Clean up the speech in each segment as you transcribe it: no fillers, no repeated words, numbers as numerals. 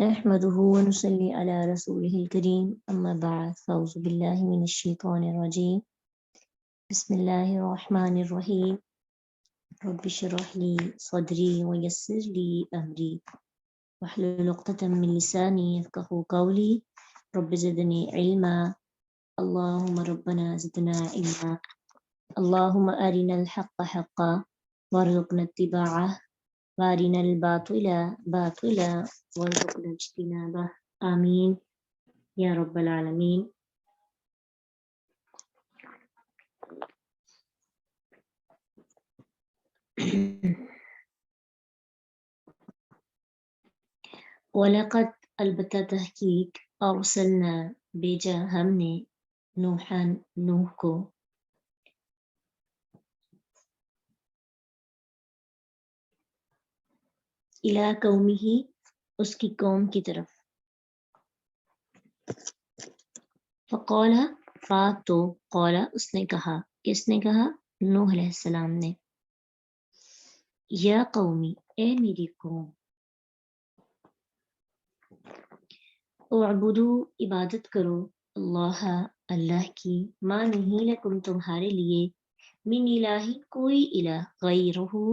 نحمده ونصلي على رسوله الكريم أما بعد فأعوذ بالله من الشيطان الرجيم بسم الله الرحمن الرحيم رب اشرح لي صدري ويسر لي أمري واحلل عقدة من لساني يفقهوا قولي رب زدني علما اللهم ربنا زدنا علما اللهم أرنا الحق حقا وارزقنا اتباعه وارنا الباطل باطلا وارزقنا اجتنابه آمين یا رب العالمین. وَلَقَدْ البتہ تحقیق ارسلنا بھیجا ہم نے نوح کو الی قومہ اس کی قوم کی طرف. فقال تو قال اس نے کہا، کس نے کہا؟ نوح علیہ السلام نے. یا قومی اے میری قوم، اعبدو عبادت کرو اللہ اللہ کی، ما نہیں لکم تمہارے لیے، من الہ کوئی الہ غیرہ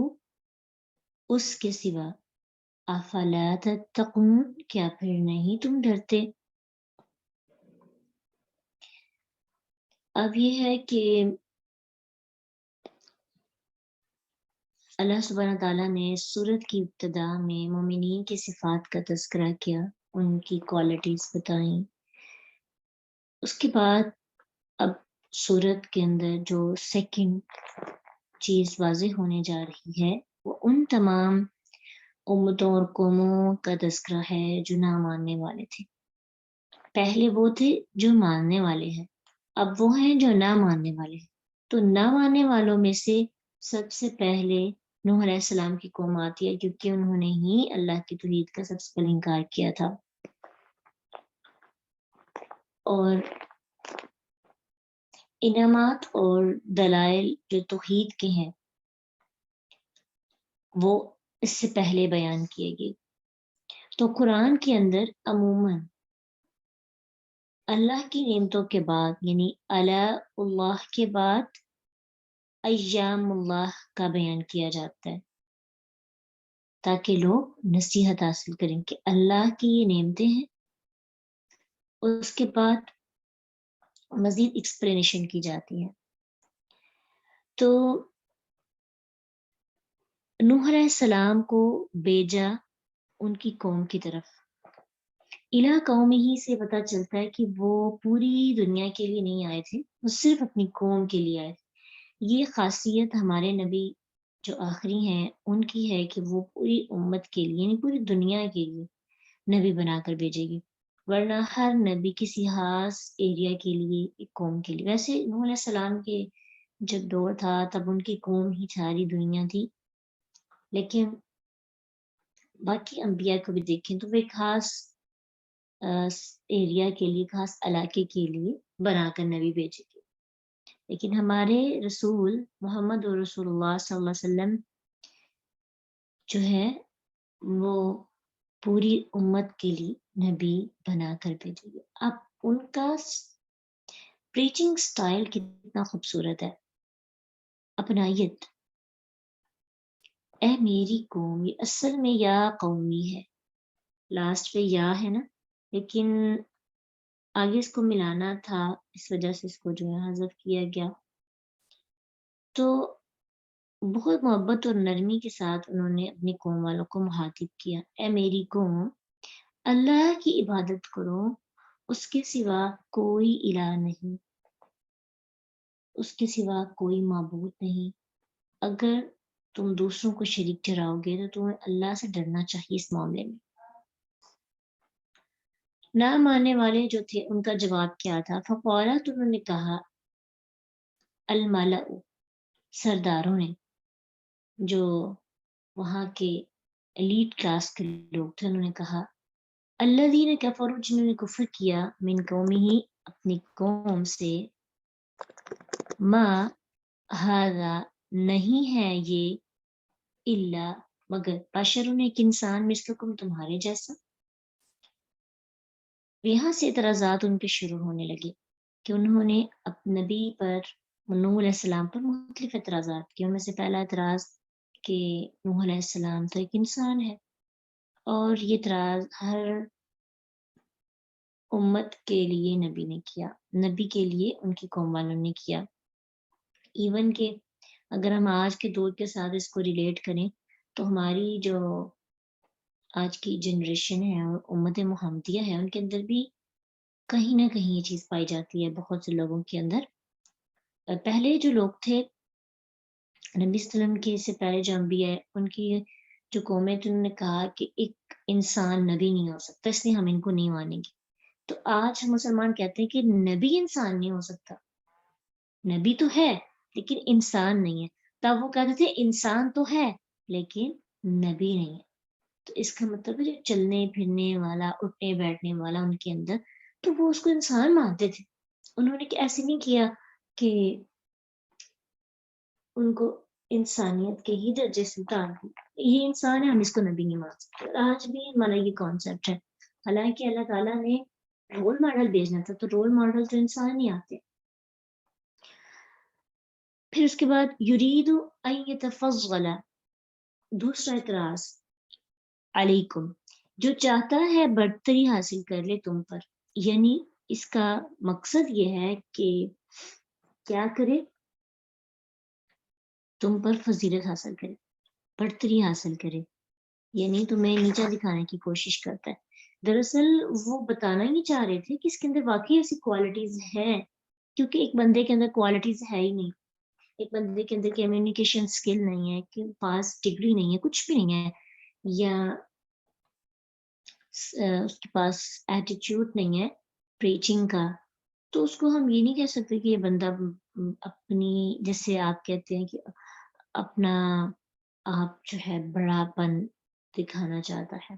اس کے سوا، افلا تتقون کیا پھر نہیں تم ڈرتے. اب یہ ہے کہ اللہ سبحانہ تعالیٰ نے سورت کی ابتدا میں مومنین کی صفات کا تذکرہ کیا، ان کی کوالٹیز بتائیں. اس کے بعد اب سورت کے اندر جو سیکنڈ چیز واضح ہونے جا رہی ہے وہ ان تمام امتوں اور قوموں کا تذکرہ ہے جو نہ ماننے والے تھے. پہلے وہ تھے جو ماننے والے ہیں، اب وہ ہیں جو نہ ماننے والے ہیں. تو نہ ماننے والوں میں سے سب سے پہلے نوح علیہ السلام کی قوم آتی ہے، کیونکہ انہوں نے ہی اللہ کی توحید کا سب سے پہلے انکار کیا تھا. اور انعامات اور دلائل جو توحید کے ہیں وہ اس سے پہلے بیان کیے گئے. تو قرآن کے اندر عموماً اللہ کی نعمتوں کے بعد یعنی اللہ کے بعد ایام اللہ کا بیان کیا جاتا ہے، تاکہ لوگ نصیحت حاصل کریں کہ اللہ کی یہ نعمتیں ہیں. اس کے بعد مزید ایکسپلینیشن کی جاتی ہے. تو نوح علیہ السلام کو بھیجا ان کی قوم کی طرف. الی قوم ہی سے پتہ چلتا ہے کہ وہ پوری دنیا کے لیے نہیں آئے تھے، وہ صرف اپنی قوم کے لیے آئے تھے. یہ خاصیت ہمارے نبی جو آخری ہیں ان کی ہے کہ وہ پوری امت کے لیے یعنی پوری دنیا کے لیے نبی بنا کر بھیجے گی، ورنہ ہر نبی کسی خاص ایریا کے لیے، ایک قوم کے لیے. ویسے نوح علیہ السلام کے جب دور تھا تب ان کی قوم ہی ساری دنیا تھی، لیکن باقی انبیاء کو بھی دیکھیں تو وہ ایک خاص ایریا کے لیے، خاص علاقے کے لیے بنا کر نبی بھیجے گی. لیکن ہمارے رسول محمد رسول اللہ صلی اللہ علیہ وسلم جو ہے وہ پوری امت کے لیے نبی بنا کر بھیجے گی. اب ان کا پریچنگ سٹائل کتنا خوبصورت ہے. اپنائیت، اے میری قوم، یہ اصل میں یا قومی ہے، لاسٹ پہ یا ہے نا، لیکن آگے اس کو ملانا تھا، اس وجہ سے اس کو جو ہے حذف کیا گیا. تو بہت محبت اور نرمی کے ساتھ انہوں نے اپنی قوم والوں کو مخاطب کیا، اے میری قوم، اللہ کی عبادت کرو، اس کے سوا کوئی الہ نہیں، اس کے سوا کوئی معبود نہیں. اگر تم دوسروں کو شریک ٹھہراؤ گے تو تمہیں اللہ سے ڈرنا چاہیے اس معاملے میں. نہ ماننے والے جو تھے ان کا جواب کیا تھا؟ فقالا، تو انہوں نے کہا، الملأ سرداروں نے، جو وہاں کے ایلیٹ کلاس کے لوگ تھے، انہوں نے کہا، الذین کفروا، جنہوں نے کفر کیا، من قومہ اپنی قوم سے، ما ھذا نہیں ہے یہ، الا مگر، بشر ایک انسان، مثلکم تمہارے جیسا، یہاں سے اعتراضات ان کے شروع ہونے لگے کہ انہوں نے نبی پر، نوح علیہ السلام پر مختلف اعتراضات کیے. ان میں سے پہلا اعتراض کہ نوح علیہ السلام تو ایک انسان ہے، اور یہ اعتراض ہر امت کے لیے نبی نے کیا، نبی کے لیے ان کی قوم والوں نے کیا. ایون کہ اگر ہم آج کے دور کے ساتھ اس کو ریلیٹ کریں تو ہماری جو آج کی جنریشن ہے اور امت محمدیہ ہے، ان کے اندر بھی کہیں نہ کہیں یہ چیز پائی جاتی ہے بہت سے لوگوں کے اندر. پہلے جو لوگ تھے نبی صلی اللہ علیہ وسلم کے سے پہلے جو انبیاء ہے، ان کی جو قومیں تھیں، انہوں نے کہا کہ ایک انسان نبی نہیں ہو سکتا، اس لیے ہم ان کو نہیں مانیں گے. تو آج ہم مسلمان کہتے ہیں کہ نبی انسان نہیں ہو سکتا، نبی تو ہے لیکن انسان نہیں ہے. تب وہ کہتے تھے انسان تو ہے لیکن نبی نہیں ہے. تو اس کا مطلب ہے جو چلنے پھرنے والا، اٹھنے بیٹھنے والا ان کے اندر، تو وہ اس کو انسان مانتے تھے. انہوں نے ایسے نہیں کیا کہ ان کو انسانیت کے ہی درجے سے اتار دی، یہ انسان ہے ہم اس کو نبی نہیں مان سکتے. آج بھی ہمارا یہ کانسیپٹ ہے، حالانکہ اللہ تعالیٰ نے رول ماڈل بھیجنا تھا تو رول ماڈل تو انسان ہی آتے. پھر اس کے بعد یرید ان یتفضل، دوسرا اعتراض علیکم، جو چاہتا ہے برتری حاصل کر لے تم پر. یعنی اس کا مقصد یہ ہے کہ کیا کرے، تم پر فضیلت حاصل کرے، برتری حاصل کرے، یعنی تمہیں نیچا دکھانے کی کوشش کرتا ہے. دراصل وہ بتانا ہی چاہ رہے تھے کہ اس کے اندر واقعی ایسی کوالٹیز ہے، کیونکہ ایک بندے کے اندر کوالٹیز ہے ہی نہیں. ایک بندے کے اندر کمیونیکیشن سکل نہیں ہے، کہ پاس ڈگری نہیں ہے، کچھ بھی نہیں ہے، یا اس کے پاس ایٹیچیوڈ نہیں ہے پریچنگ کا، تو اس کو ہم یہ نہیں کہہ سکتے کہ یہ بندہ اپنی، جیسے آپ کہتے ہیں کہ اپنا آپ جو ہے بڑا پن دکھانا چاہتا ہے،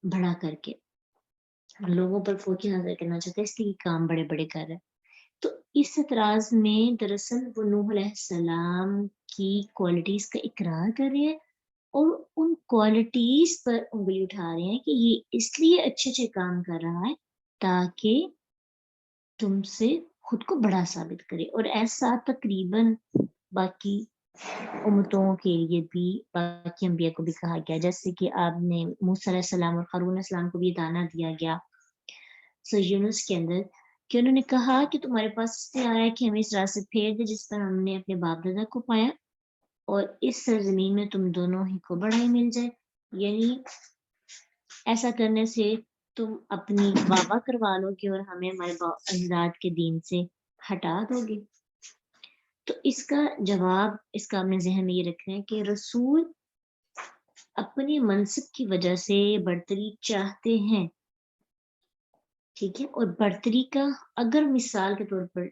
بڑا کر کے لوگوں پر فوقیت حاصل کرنا چاہتا ہے، اس لیے کام بڑے بڑے کر رہا ہے. تو اس اعتراض میں دراصل وہ نوح علیہ السلام کی کوالٹیز کا اقرار کر رہے ہیں، اور ان کوالٹیز پر انگلی اٹھا رہے ہیں کہ یہ اس لیے اچھے اچھے کام کر رہا ہے تاکہ تم سے خود کو بڑا ثابت کرے. اور ایسا تقریباً باقی امتوں کے لیے بھی، باقی انبیاء کو بھی کہا گیا، جیسے کہ آپ نے موسیٰ علیہ السلام اور ہارون علیہ السلام کو بھی دانا دیا گیا سورہ یونس کے اندر، کہ انہوں نے کہا کہ تمہارے پاس اس لیے آیا کہ ہمیں اس راہ سے پھیر دے جس پر ہم نے اپنے باپ دادا کو پایا، اور اس سرزمین میں تم دونوں ہی کو بڑائی مل جائے. یعنی ایسا کرنے سے تم اپنی واہ کروا لو گے اور ہمیں ہمارے اجداد کے دین سے ہٹا دو گے. تو اس کا جواب، اس کا اپنے ذہن میں یہ رکھنا ہے کہ رسول اپنے منصب کی وجہ سے برتری چاہتے ہیں، ٹھیک ہے، اور برتری کا اگر مثال کے طور پر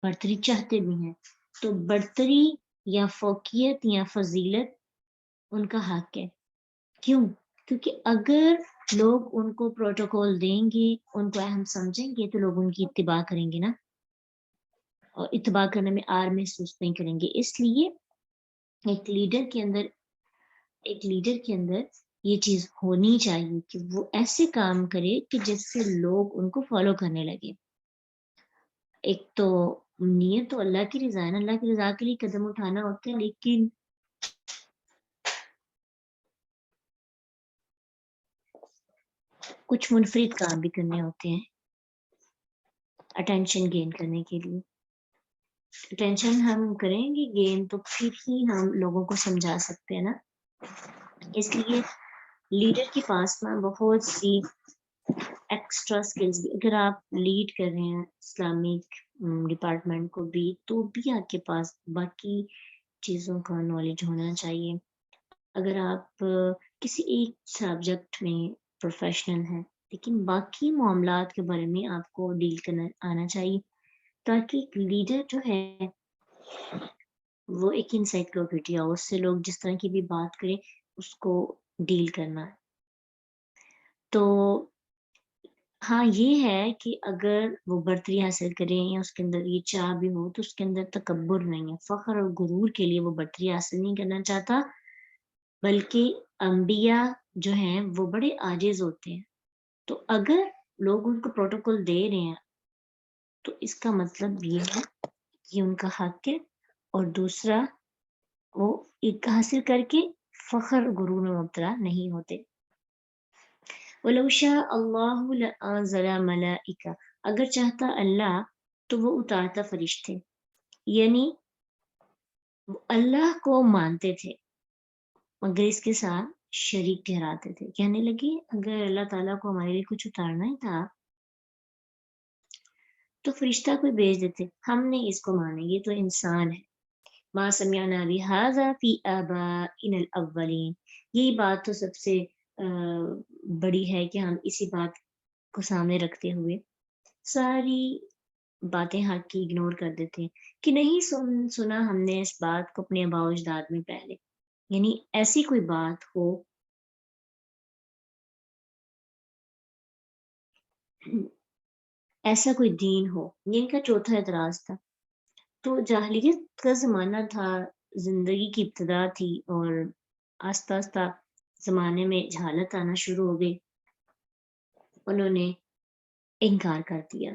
برتری چاہتے بھی ہیں تو برتری یا فوقیت یا فضیلت ان کا حق ہے. کیوں؟ کیونکہ اگر لوگ ان کو پروٹوکول دیں گے، ان کو اہم سمجھیں گے، تو لوگ ان کی اتباع کریں گے نا، اور اتباع کرنے میں آر محسوس نہیں کریں گے. اس لیے ایک لیڈر کے اندر یہ چیز ہونی چاہیے کہ وہ ایسے کام کرے کہ جس سے لوگ ان کو فالو کرنے لگے. ایک تو نیت تو اللہ کی رضا ہے نا، اللہ کی رضا کے لیے قدم اٹھانا ہوتا ہے، لیکن کچھ منفرد کام بھی کرنے ہوتے ہیں اٹینشن گین کرنے کے لیے. اٹینشن ہم کریں گے گین تو پھر ہی ہم لوگوں کو سمجھا سکتے ہیں نا. اس لیے لیڈر کے پاس نا بہت سی ایکسٹرا سکلز بھی، اگر آپ لیڈ کر رہے ہیں اسلامک ڈپارٹمنٹ کو بھی، تو بھی آپ کے پاس باقی چیزوں کا نالج ہونا چاہیے. اگر آپ کسی ایک سبجیکٹ میں پروفیشنل ہیں لیکن باقی معاملات کے بارے میں آپ کو ڈیل کرنا آنا چاہیے، تاکہ ایک لیڈر جو ہے وہ ایک انسائکلوپیڈیا ہو، اس سے لوگ جس طرح کی بھی بات کریں اس کو ڈیل کرنا ہے. تو ہاں یہ ہے کہ اگر وہ برتری حاصل کریں یا اس کے اندر یہ چاہ بھی ہو، تو اس کے اندر تکبر نہیں ہے، فخر اور غرور کے لیے وہ برتری حاصل نہیں کرنا چاہتا، بلکہ انبیاء جو ہیں وہ بڑے عاجز ہوتے ہیں. تو اگر لوگ ان کو پروٹوکول دے رہے ہیں تو اس کا مطلب یہ ہے کہ ان کا حق ہے، اور دوسرا وہ ایک حاصل کر کے فخر غرور میں مبتلا نہیں ہوتے۔ وَلَوْ شَاءَ اللَّهُ لَأَنزَلَ مَلَائِكَةً، اگر چاہتا اللہ تو وہ اتارتا فرشتے، یعنی وہ اللہ کو مانتے تھے مگر اس کے ساتھ شریک ٹھہراتے تھے۔ کہنے لگے اگر اللہ تعالیٰ کو ہمارے لیے کچھ اتارنا ہی تھا تو فرشتہ کوئی بھیج دیتے، ہم نے اس کو مانے، یہ تو انسان ہے۔ ما سمعنا بهذا فی آبائنا الاولین، یہی بات تو سب سے بڑی ہے کہ ہم اسی بات کو سامنے رکھتے ہوئے ساری باتیں حق کی اگنور کر دیتے ہیں کہ نہیں سنا ہم نے اس بات کو اپنے آباء و اجداد میں پہلے، یعنی ایسی کوئی بات ہو ایسا کوئی دین ہو، یہ ان کا چوتھا اعتراض تھا۔ تو جاہلیت کا زمانہ تھا، زندگی کی ابتدا تھی، اور آہستہ آہستہ زمانے میں جہالت آنا شروع ہو گئی۔ انہوں نے انکار کر دیا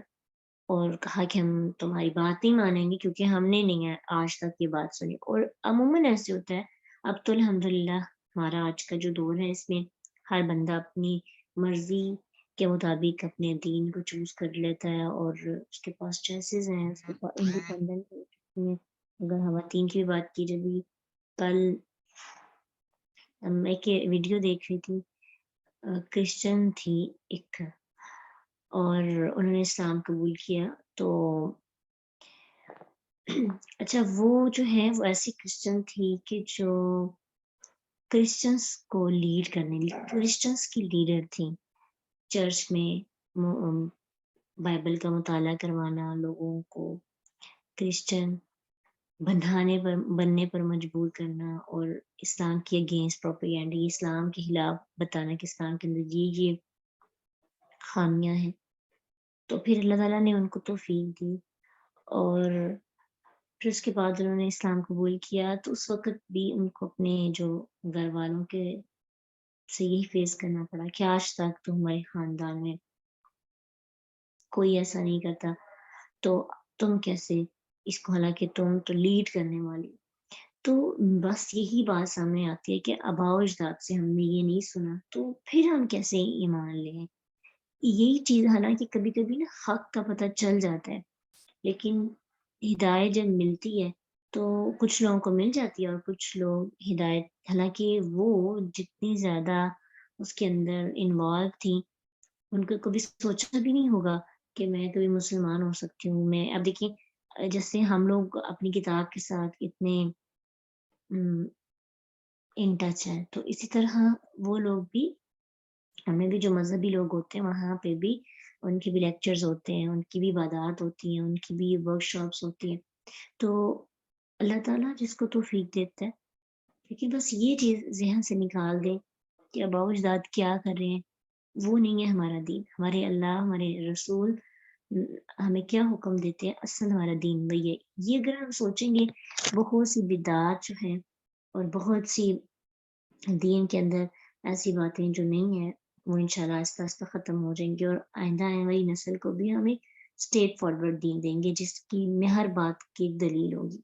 اور کہا کہ ہم تمہاری بات نہیں مانیں گے کیونکہ ہم نے نہیں ہے آج تک یہ بات سنی۔ اور عموماً ایسے ہوتا ہے، اب تو الحمدللہ ہمارا آج کا جو دور ہے اس میں ہر بندہ اپنی مرضی کے مطابق اپنے دین کو چوز کر لیتا ہے، اور اس کے پاس چوائسیز ہیں، اس کے پاس انڈیپینڈنٹ ہیں۔ اگر خواتین کی بات کی جب کل میں ایک ویڈیو دیکھ رہی تھی، کرسچن تھی ایک، اور انہوں نے اسلام قبول کیا، تو اچھا وہ جو ہے وہ ایسی کرسچن تھی کہ جو کرسچنس کو لیڈ کرنے، کرسچنس کی لیڈر تھی، چرچ میں بائبل کا مطالعہ کروانا، لوگوں کو کرسچن بننے پر مجبور کرنا، اور اسلام کے اگینسٹ پروپیگنڈا، اسلام کے خلاف بتانا کہ اسلام کے اندر یہ خامیاں ہیں۔ تو پھر اللہ تعالیٰ نے ان کو توفیق دی، اور پھر اس کے بعد انہوں نے اسلام قبول کیا، تو اس وقت بھی ان کو اپنے جو گھر والوں کے سے یہی فیس کرنا پڑا کہ آج تک تو ہمارے خاندان میں کوئی ایسا نہیں کرتا، تو تم کیسے اس کو، حالانکہ تم تو لیڈ کرنے والی۔ تو بس یہی بات سامنے آتی ہے کہ آباء و اجداد سے ہم نے یہ نہیں سنا تو پھر ہم کیسے ایمان لیں۔ یہی چیز حالانکہ کبھی کبھی نا حق کا پتہ چل جاتا ہے، لیکن ہدایت جب ملتی ہے تو کچھ لوگوں کو مل جاتی ہے، اور کچھ لوگ ہدایت، حالانکہ وہ جتنی زیادہ اس کے اندر انوالو تھی ان کو کبھی سوچا بھی نہیں ہوگا کہ میں کبھی مسلمان ہو سکتی ہوں۔ میں اب دیکھیں جیسے ہم لوگ اپنی کتاب کے ساتھ اتنے ان ٹچ ہیں، تو اسی طرح وہ لوگ بھی، ہمیں بھی جو مذہبی لوگ ہوتے ہیں وہاں پہ بھی ان کی بھی لیکچرز ہوتے ہیں، ان کی بھی عبادات ہوتی ہیں، ان کی بھی ورک شاپس ہوتی ہیں۔ تو اللہ تعالیٰ جس کو توفیق دیتا ہے، لیکن بس یہ چیز ذہن سے نکال دیں کہ آباء و اجداد کیا کر رہے ہیں، وہ نہیں ہے ہمارا دین۔ ہمارے اللہ، ہمارے رسول ہمیں کیا حکم دیتے ہیں، اصل ہمارا دین وہی ہے۔ یہ اگر ہم سوچیں گے، بہت سی بدعات جو ہیں اور بہت سی دین کے اندر ایسی باتیں جو نہیں ہیں وہ انشاءاللہ آہستہ آہستہ ختم ہو جائیں گی، اور آئندہ آنے والی نسل کو بھی ہم ایک اسٹیٹ فارورڈ دین دیں گے جس کی میں ہر بات کی ایک دلیل ہوگی۔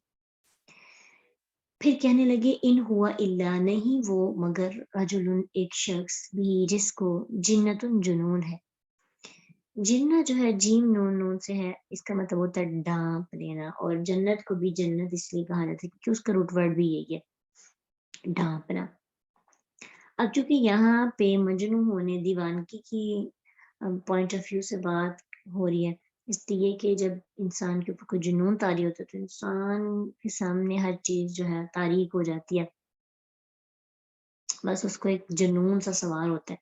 پھر کہنے لگے ان ہوا الا، نہیں وہ مگر رجل، ایک شخص بھی جس کو جنت جنون ہے۔ جنہ جو ہے جیم نون نون سے ہے، اس کا مطلب ہوتا ہے ڈانپ لینا، اور جنت کو بھی جنت اس لیے کہا جاتا ہے کیونکہ اس کا روٹ ورڈ بھی یہی ہے، ڈانپنا۔ اب چونکہ یہاں پہ مجنون ہونے، دیوانگی کی پوائنٹ آف ویو سے بات ہو رہی ہے، اس لیے کہ جب انسان کے اوپر کوئی جنون طاری ہوتا ہے تو انسان کے سامنے ہر چیز جو ہے تاریک ہو جاتی ہے، بس اس کو ایک جنون سا سوار ہوتا ہے۔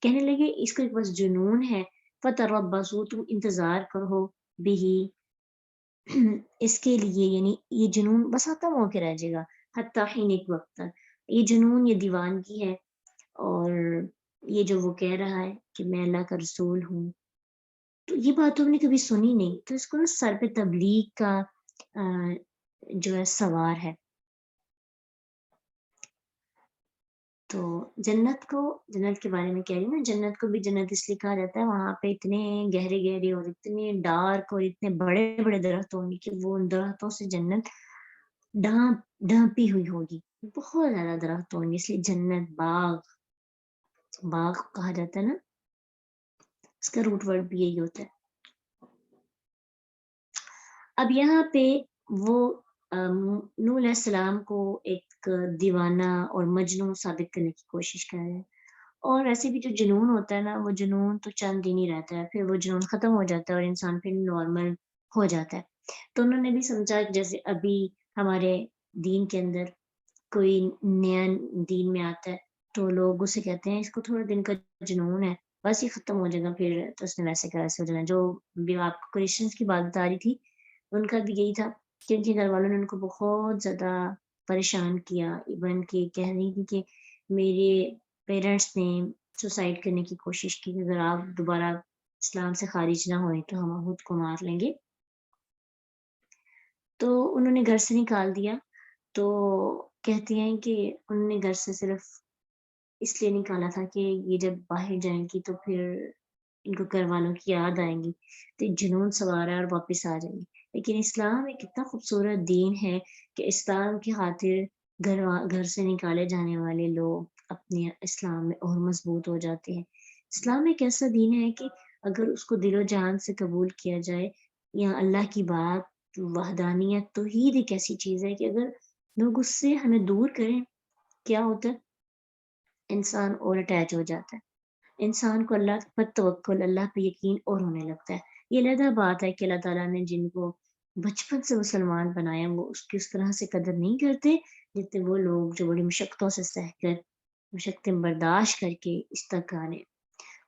کہنے لگے اس کو ایک بس جنون ہے، فتربصوا، تم انتظار کرو، بھی اس کے لیے، یعنی یہ جنون بس ختم ہو کے رہ جائے گا، حتی حین، ایک وقت تک۔ یہ جنون، یہ دیوانگی ہے، اور یہ جو وہ کہہ رہا ہے کہ میں اللہ کا رسول ہوں، تو یہ بات تو ہم نے کبھی سنی نہیں، تو اس کو نا سر پہ تبلیغ کا جو ہے سوار ہے۔ تو جنت کے بارے میں کہہ رہی ہوں نا، جنت کو بھی جنت اس لیے کہا جاتا ہے، وہاں پہ اتنے گہرے اور اتنے ڈارک اور اتنے بڑے بڑے درخت ہوں گے کہ وہ ان درختوں سے جنت ڈھانپی ہوئی ہوگی، بہت زیادہ درخت ہوں گے، اس لیے جنت باغ کہا جاتا ہے نا، اس کا روٹ ورڈ بھی یہی ہوتا ہے۔ اب یہاں پہ وہ نوح علیہ السلام کو ایک دیوانہ اور مجنون ثابت کرنے کی کوشش کر رہے ہیں، اور ایسے بھی جو جنون ہوتا ہے نا، وہ جنون تو چند دن ہی رہتا ہے، پھر وہ جنون ختم ہو جاتا ہے اور انسان پھر نارمل ہو جاتا ہے۔ تو انہوں نے بھی سمجھا کہ جیسے ابھی ہمارے دین کے اندر کوئی نیا دین میں آتا ہے تو لوگ اسے کہتے ہیں اس کو تھوڑا دن کا جنون ہے، بس یہ ختم ہو جائے گا، پھر تو اس نے ویسے کا ویسے ہو جانا۔ جو بھی آپ کو کرسچنس کی بات بتا رہی تھی، ان کا بھی یہی تھا کہ ان کے گھر والوں نے ان کو بہت زیادہ پریشان کیا، ایون کہ کہہ رہی تھی کہ میرے پیرنٹس نے سوسائڈ کرنے کی کوشش کی، اگر آپ دوبارہ اسلام سے خارج نہ ہوئے تو ہم خود کو مار لیں گے۔ تو انہوں نے گھر سے نکال دیا۔ تو کہتی ہیں کہ انہوں نے گھر سے صرف اس لیے نکالا تھا کہ یہ جب باہر جائیں گی تو پھر ان کو گھر والوں کی یاد آئیں گی، تو ایک جنون سوار ہے اور واپس آ جائیں گی۔ لیکن اسلام ایک اتنا خوبصورت دین ہے کہ اسلام کی خاطر گھر سے نکالے جانے والے لوگ اپنے اسلام میں اور مضبوط ہو جاتے ہیں۔ اسلام ایک ایسا دین ہے کہ اگر اس کو دل و جان سے قبول کیا جائے، یا اللہ کی بات وحدانیت توحید ایک ایسی چیز ہے کہ اگر لوگ اس سے ہمیں دور کریں، کیا ہوتا ہے؟ انسان اور اٹیچ ہو جاتا ہے، انسان کو اللہ پر توکل، اللہ پہ یقین اور ہونے لگتا ہے۔ یہ علیحدہ بات ہے کہ اللہ تعالیٰ نے جن کو بچپن سے مسلمان بنایا، وہ اس کی اس طرح سے قدر نہیں کرتے جتنے وہ لوگ جو بڑی مشقتوں سے سہ کر، مشقتیں برداشت کر کے اس تک آ رہے۔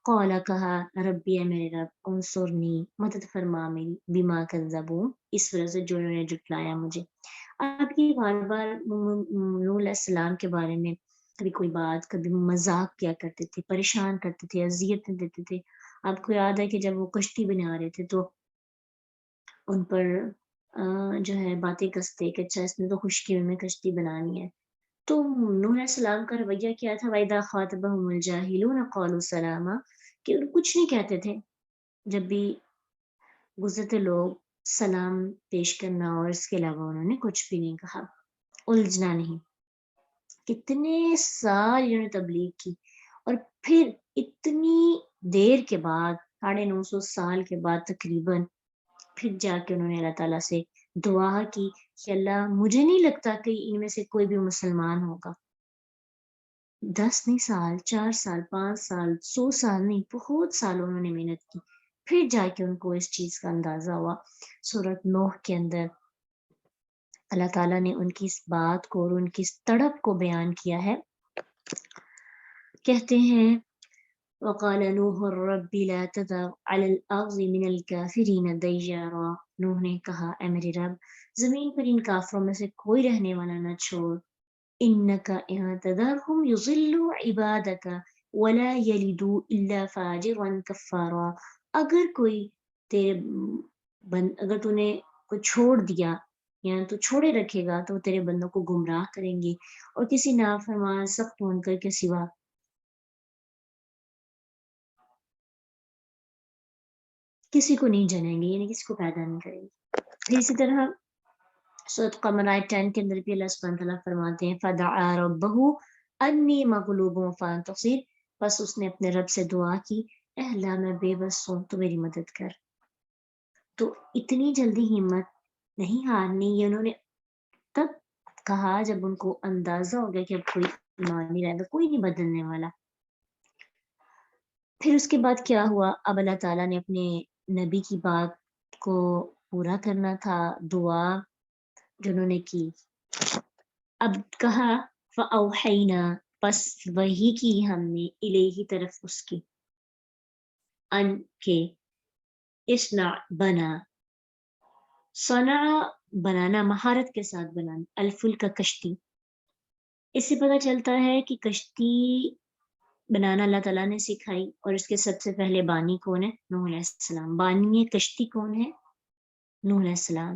قولا کہا، ربی اے میرے رب، انصرنی، مدد فرما میری، بما کذبون، اس وجہ سے جو انہوں نے جھٹلایا مجھے۔ آپ یہ بار بار نوح علیہ السلام کے بارے میں کبھی کوئی بات، کبھی مذاق کیا کرتے تھے، پریشان کرتے تھے، اذیتیں دیتے تھے۔ آپ کو یاد ہے کہ جب وہ کشتی بنا رہے تھے تو ان پر جو ہے باتیں کستے کہ اچھا اس نے تو خشکی میں کشتی بنانی ہے۔ تو نوح علیہ السلام کا رویہ کیا تھا؟ وَإِذَا خَاطَبَهُمُ الْجَاهِلُونَ قَالُوا سَلَامًا، کہ کچھ نہیں کہتے تھے، جب بھی گزرتے لوگ سلام پیش کرنا اور اس کے علاوہ انہوں نے کچھ بھی نہیں کہا، الجھنا نہیں۔ کتنے سال انہوں نے تبلیغ کی، اور پھر اتنی دیر کے بعد، 950 سال کے بعد تقریباً، پھر جا کے انہوں نے اللہ تعالیٰ سے دعا کی کہ اللہ مجھے نہیں لگتا کہ ان میں سے کوئی بھی مسلمان ہوگا۔ 10 نہیں سال، 4 سال، 5 سال، 100 سال نہیں، بہت سال انہوں نے محنت کی، پھر جا کے ان کو اس چیز کا اندازہ ہوا۔ سورۃ نوح کے اندر اللہ تعالیٰ نے ان کی اس بات کو اور ان کی اس تڑپ کو بیان کیا ہے۔ کہتے ہیں وَقَالَ نُوحٌ رَبِّ لَا تَذَرْ عَلَى الْأَرْضِ مِنَ الْكَافِرِينَ دَيَّارًا، نوح نے کہا اے میرے رب، زمین پر ان کافروں میں سے کوئی رہنے والا نہ چھوڑ، إِنَّكَ إِن تَذَرْهُمْ يُضِلُّوا عِبَادَكَ وَلَا يَلِدُوا إِلَّا فَاجِرًا كَفَّارًا، اگر کوئی اگر تو نے کو چھوڑ دیا یا تو چھوڑے رکھے گا تو وہ تیرے بندوں کو گمراہ کریں گے، اور کسی نافرمان سخت منکر کے سوا کسی کو نہیں جنیں گے، یعنی کسی کو پیدا نہیں کریں گے۔ پھر اسی طرح سورۃ قمر آیت 10 کے اندر بھی اللہ سبحانہ تعالیٰ فرماتے ہیں فَدَعَا رَبَّهُ أَنِّي مَغْلُوبٌ فَانتَصِرْ، بس اس نے اپنے رب سے دعا کی، اے اللہ میں بے بس ہوں تو میری مدد کر۔ تو اتنی جلدی ہمت نہیں ہارنی، یہ انہوں نے تب کہا جب ان کو اندازہ ہو گیا کہ اب کوئی ایمان نہیں رہے گا، کوئی نہیں بدلنے والا۔ پھر اس کے بعد کیا ہوا؟ اب اللہ تعالیٰ نے اپنے نبی کی بات کو پورا کرنا تھا، دعا جو انہوں نے کی۔ اب کہا فَأَوْحَيْنَا، پس وحی کی ہم نے، الیہ طرف اس کی، ان کے، اصنع بنا، صنع بنانا، مہارت کے ساتھ بنانا، الفلک کشتی۔ اس سے پتہ چلتا ہے کہ کشتی بنانا اللہ تعالیٰ نے سکھائی، اور اس کے سب سے پہلے بانی کون ہے؟ نوح علیہ السلام۔ بانی کشتی کون ہے؟ نوح علیہ السلام۔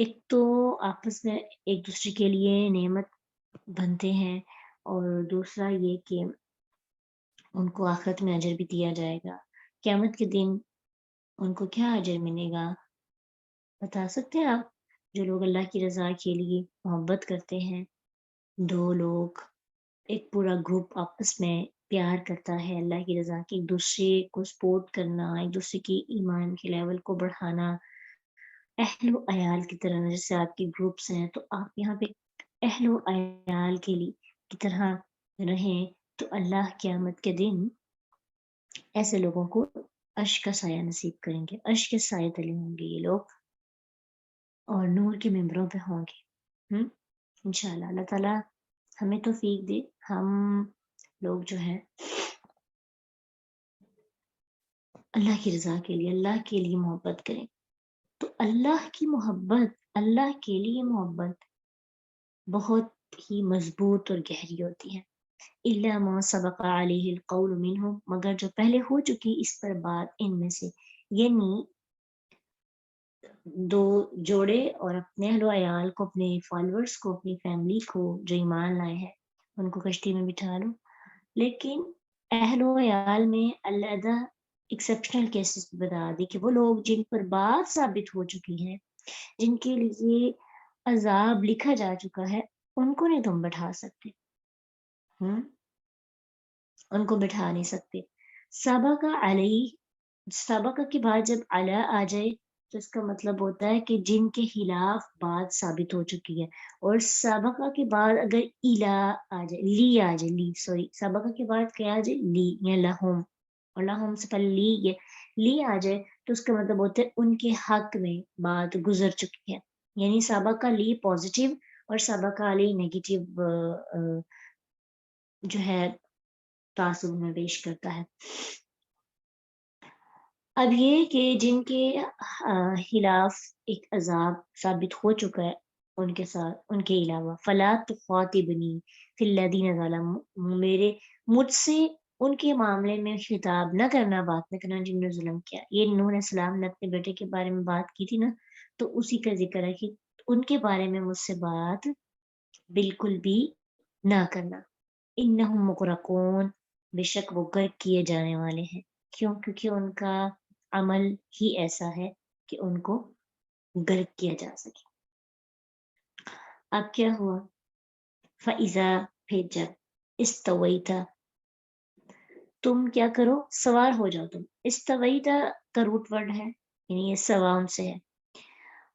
ایک تو آپس میں ایک دوسرے کے لیے نعمت بنتے ہیں، اور دوسرا یہ کہ ان کو آخرت میں اجر بھی دیا جائے گا۔ قیامت کے دن ان کو کیا اجر ملے گا بتا سکتے ہیں آپ؟ جو لوگ اللہ کی رضا کے لیے محبت کرتے ہیں، دو لوگ، ایک پورا گروپ آپس میں پیار کرتا ہے اللہ کی رضا کے، ایک دوسرے کو سپورٹ کرنا، ایک دوسرے کی ایمان کے لیول کو بڑھانا، اہل و عیال کی طرح، جیسے آپ کے گروپس ہیں تو آپ یہاں پہ اہل و عیال کے لیے کی طرح رہیں، تو اللہ قیامت کے دن ایسے لوگوں کو عرش کا سایہ نصیب کریں گے، عرش کے سائے تلے ہوں گے یہ لوگ، اور نور کے ممبروں پہ ہوں گے۔ انشاءاللہ اللہ تعالیٰ ہمیں توفیق دے، ہم لوگ جو ہے اللہ کی رضا کے لیے، اللہ کے لیے محبت کریں۔ تو اللہ کی محبت، اللہ کے لیے محبت بہت ہی مضبوط اور گہری ہوتی ہے۔ الا ما سبق علیہ القول منہم، مگر جو پہلے ہو چکی اس پر بات ان میں سے، یعنی دو جوڑے اور اپنے اہل و عیال کو، اپنے فالورز کو، اپنی فیملی کو جو ایمان لائے ہیں ان کو کشتی میں بٹھا لو۔ لیکن اہل و عیال میں علیحدہ ایکسیپشنل کیسز بتا دی کہ وہ لوگ جن پر بات ثابت ہو چکی ہے، جن کے لیے عذاب لکھا جا چکا ہے، ان کو نہیں تم بٹھا سکتے، ان کو بٹھا نہیں سکتے۔ سبق علیہ، سبق کے بعد جب علی آ جائے تو اس کا مطلب ہوتا ہے کہ جن کے خلاف بات ثابت ہو چکی ہے، اور سبق کے بعد اگر الا آ جائے، لی آ جائے، لی سوری، سبق کے بعد کیا آ جائے، لی یا لہم، اور لہم سے پہلے لی آ جائے تو اس کا مطلب ہوتا ہے ان کے حق میں بات گزر چکی ہے، یعنی سبق کا لی پازیٹیو اور سبق کا علی نیگیٹیو جو ہے تعصب میں پیش کرتا ہے۔ اب یہ کہ جن کے خلاف ایک عذاب ثابت ہو چکا ہے ان کے ساتھ، ان کے علاوہ، فلا تخاطبنی فی الذین ظلموا، میرے مجھ سے ان کے معاملے میں خطاب نہ کرنا، بات نہ کرنا جن نے ظلم کیا۔ یہ نوح علیہ السلام نے اپنے بیٹے کے بارے میں بات کی تھی نا، تو اسی کا ذکر ہے کہ ان کے بارے میں مجھ سے بات بالکل بھی نہ کرنا۔ انہم مغرقون، بے شک وہ غرق کیے جانے والے ہیں۔ کیوں؟ کیونکہ ان کا عمل ہی ایسا ہے کہ ان کو غرق کیا جا سکے۔ اب کیا ہوا؟ فَإِذَا، پھر جب، استویتا، تم کیا کرو؟ سوار ہو جاؤ تم۔ استویتا کا روٹ ورڈ ہے، یعنی یہ سوام سے ہے،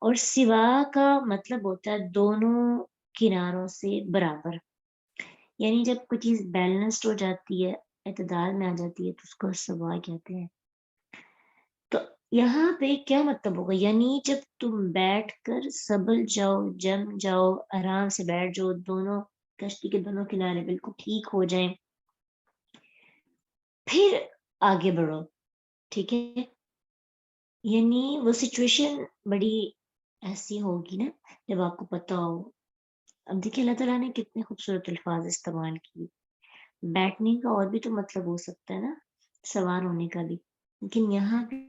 اور سوا کا مطلب ہوتا ہے دونوں کناروں سے برابر، یعنی جب کوئی چیز بیلنسڈ ہو جاتی ہے، اعتدال میں آ جاتی ہے تو اس کو سوا کہتے ہیں۔ تو یہاں پہ کیا مطلب ہوگا؟ یعنی جب تم بیٹھ کر سبل جاؤ، جم جاؤ، آرام سے بیٹھ جاؤ، دونوں کشتی کے دونوں کنارے بالکل ٹھیک ہو جائیں، پھر آگے بڑھو، ٹھیک ہے؟ یعنی وہ سچویشن بڑی ایسی ہوگی نا جب آپ کو پتا ہو۔ اب دیکھیں اللہ تعالیٰ نے کتنے خوبصورت الفاظ استعمال کیے۔ بیٹھنے کا اور بھی تو مطلب ہو سکتا ہے نا، سوار ہونے کا بھی، لیکن یہاں